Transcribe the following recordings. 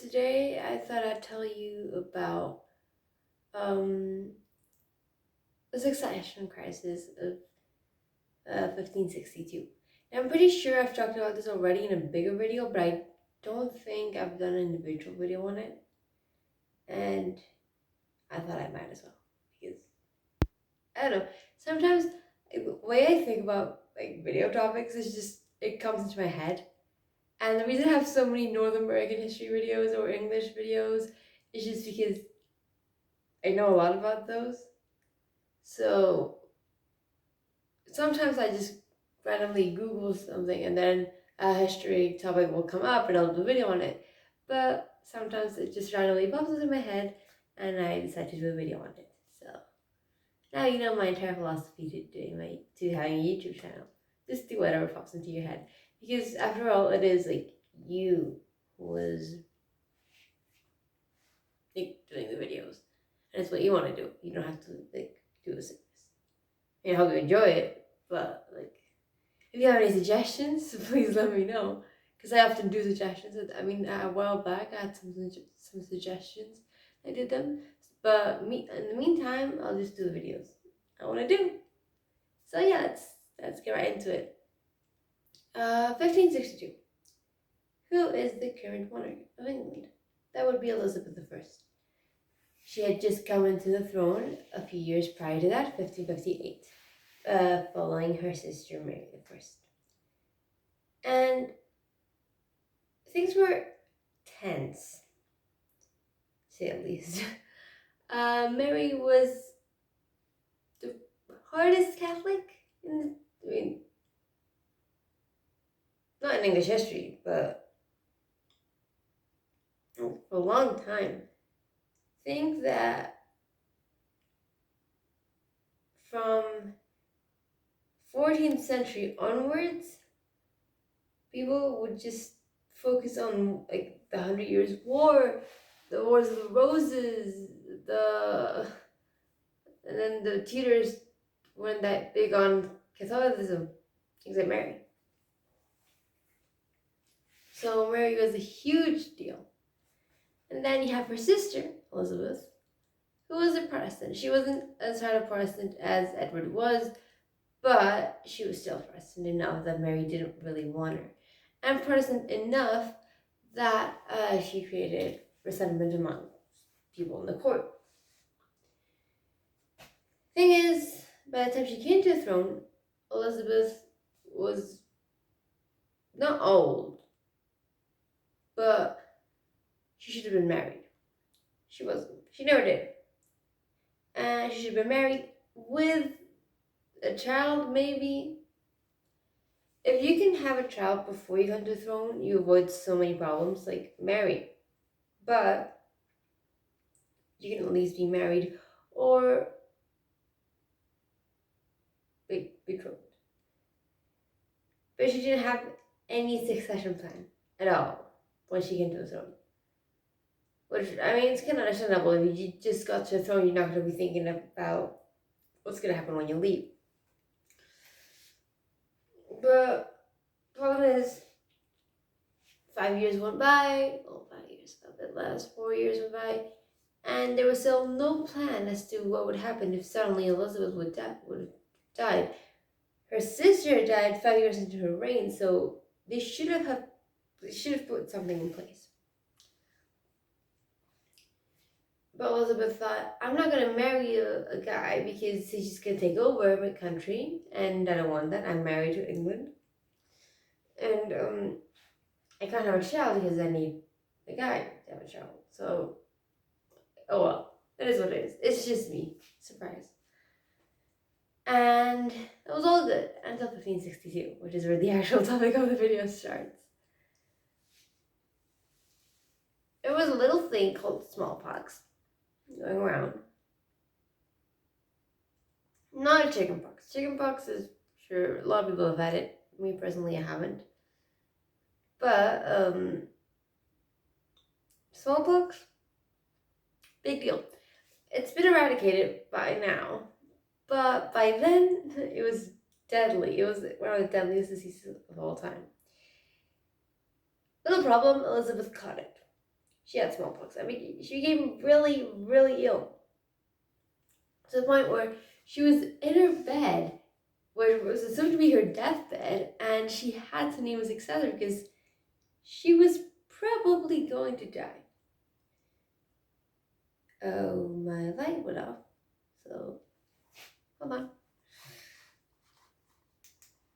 today I thought I'd tell you about um, the succession crisis of 1562. Now, I'm pretty sure I've talked about this already in a bigger video, but I don't think I've done an individual video on it. And I thought I might as well. Because, I don't know, sometimes the way I think about video topics is just, it comes into my head. And the reason I have so many North American history videos or English videos is just because I know a lot about those. So sometimes I just randomly Google something and then a history topic will come up and I'll do a video on it. But sometimes it just randomly pops into my head and I decide to do a video on it. So now you know my entire philosophy to having a YouTube channel. Just do whatever pops into your head. Because after all, it is you who is doing the videos. And it's what you want to do. You don't have to do this. I hope you enjoy it, but if you have any suggestions, please let me know. Because I often do suggestions. I mean, a while back I had some suggestions. I did them, but in the meantime, I'll just do the videos I want to do. So yeah, let's get right into it. 1562. Who is the current monarch of England? That would be Elizabeth I. She had just come into the throne a few years prior to that, 1558. Following her sister Mary I. And things were tense, to say at least. Mary was the hardest Catholic not in English history, but for a long time. Think that from 14th century onwards, people would just focus on the 100 Years' War, the Wars of the Roses, and then the Tudors weren't that big on Catholicism, except Mary. So Mary was a huge deal. And then you have her sister, Elizabeth, who was a Protestant. She wasn't as hard a Protestant as Edward was, but she was still Protestant enough that Mary didn't really want her. And Protestant enough that she created resentment among people in the court. Thing is, by the time she came to the throne, Elizabeth was not old, but she should have been married. She wasn't. She never did. And she should have been married with a child, maybe. If you can have a child before you come to the throne, you avoid so many problems, like marry. But you can at least be married or betrothed. But she didn't have any succession plan at all when she came to the throne. Which, I mean, it's kind of understandable. If you just got to the throne, you're not going to be thinking about what's going to happen when you leave. But the problem is, 5 years went by, 5 years, a bit less, 4 years went by, and there was still no plan as to what would happen if suddenly Elizabeth would have died. Her sister died 5 years into her reign, so they should have put something in place. But Elizabeth thought, I'm not going to marry a guy because he's just going to take over my country, and I don't want that. I'm married to England. And I can't have a child because I need a guy to have a child. So, oh well, it is what it is. It's just me. Surprise. And it was all good until 1562, which is where the actual topic of the video starts. There was a little thing called smallpox going around. Not chickenpox. Chickenpox is, sure, a lot of people have had it. Me personally, I haven't. But smallpox, big deal. It's been eradicated by now, but by then it was deadly. It was one of the deadliest diseases of all time. Little problem, Elizabeth caught it. she had smallpox. I mean, she became really, really ill to the point where she was in her bed, where it was assumed to be her deathbed, and she had to name a successor because she was probably going to die. Oh, my light went off. So, hold on.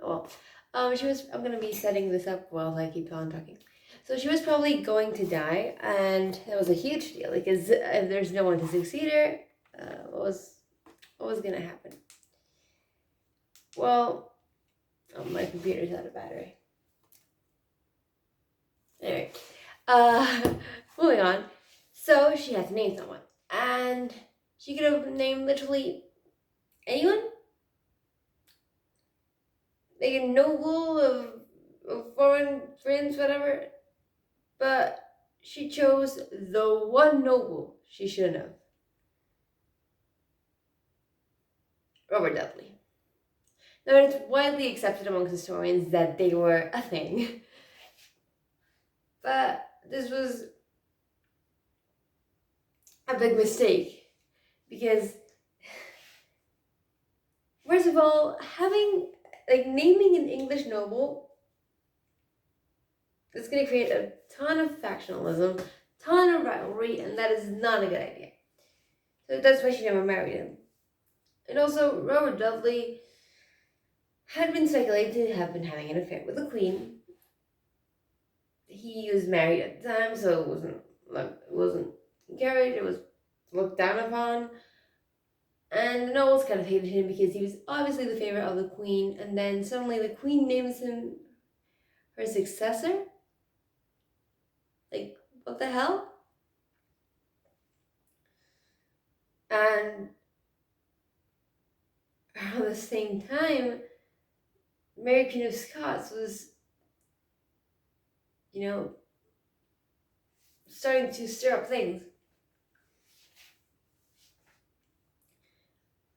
Oh well. I'm gonna be setting this up while I keep on talking. So she was probably going to die, and that was a huge deal because if there's no one to succeed her, what was gonna happen? Well, my computer's out of battery. Anyway, uh, moving on. So she had to name someone, and she could have named literally anyone, like a noble of foreign prince, whatever. But she chose the one noble she shouldn't have. Robert Dudley. Now, it's widely accepted amongst historians that they were a thing. But this was a big mistake. Because, first of all, naming an English noble is going to create a ton of factionalism, ton of rivalry, and that is not a good idea. So that's why she never married him. And also, Robert Dudley had been speculated to have been having an affair with the Queen. He was married at the time, so it wasn't encouraged. It was looked down upon, and the nobles kind of hated him because he was obviously the favorite of the Queen. And then suddenly, the Queen names him her successor. Like, what the hell? And around the same time, Mary Queen of Scots was, starting to stir up things.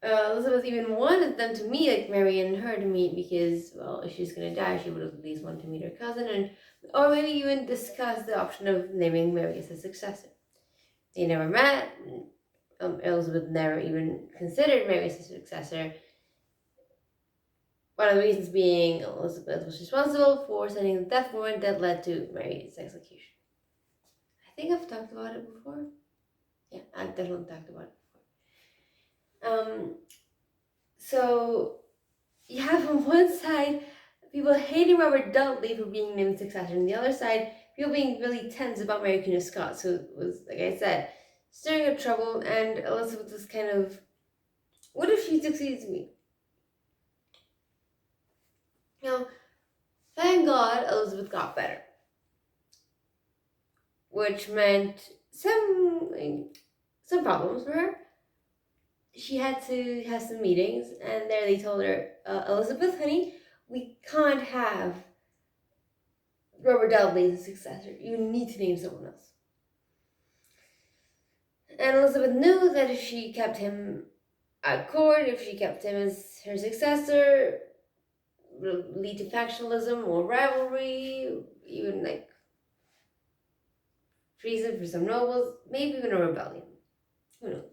Elizabeth even wanted them to meet, like Mary and her to meet, because, well, if she's gonna die, she would at least want to meet her cousin, or maybe even discuss the option of naming Mary as his successor. They never met. Elizabeth never even considered Mary as his successor. One of the reasons being Elizabeth was responsible for sending the death warrant that led to Mary's execution. I think I've talked about it before. Yeah, I've definitely talked about it before. So you have on one side people hating Robert Dudley for being named successor, and the other side people being really tense about Mary Queen of Scots, who was, like I said, stirring up trouble. And Elizabeth was kind of, what if she succeeds me? Thank God Elizabeth got better, which meant some problems for her. She had to have some meetings, and there they told her, Elizabeth, honey, we can't have Robert Dudley as a successor. You need to name someone else. And Elizabeth knew that if she kept him at court, if she kept him as her successor, it would lead to factionalism or rivalry, even like treason for some nobles, maybe even a rebellion. Who knows?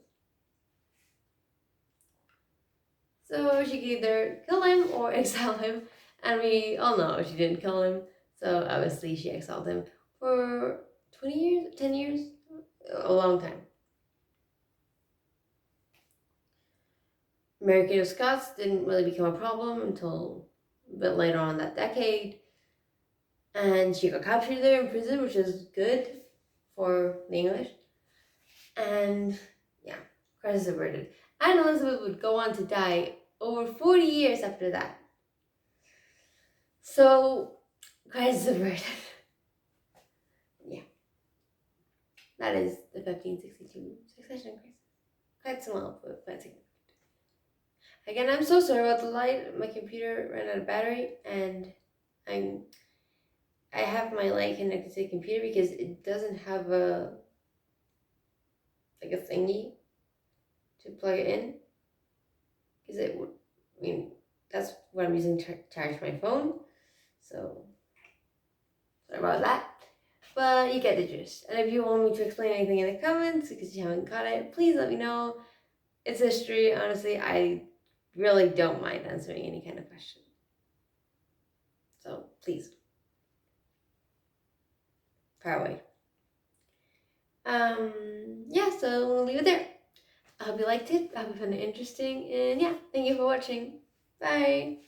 So she could either kill him or exile him, and we all know she didn't kill him, so obviously she exiled him for 20 years, 10 years, a long time. Mary Queen of Scots didn't really become a problem until a bit later on that decade, and she got captured there in prison, which is good for the English, and yeah, crisis averted. And Elizabeth would go on to die over 40 years after that. So, crisis averted. Yeah. That is the 1562 succession crisis. Quite small, but quite significant. Again, I'm so sorry about the light. My computer ran out of battery, and I have my light connected to the computer because it doesn't have a thingy to plug it in. Because that's what I'm using to charge my phone. So, sorry about that. But you get the gist. And if you want me to explain anything in the comments because you haven't got it, please let me know. It's history. Honestly, I really don't mind answering any kind of question. So please. Far away. Yeah, so we'll leave it there. I hope you liked it. I hope you found it interesting. And yeah, thank you for watching. Bye.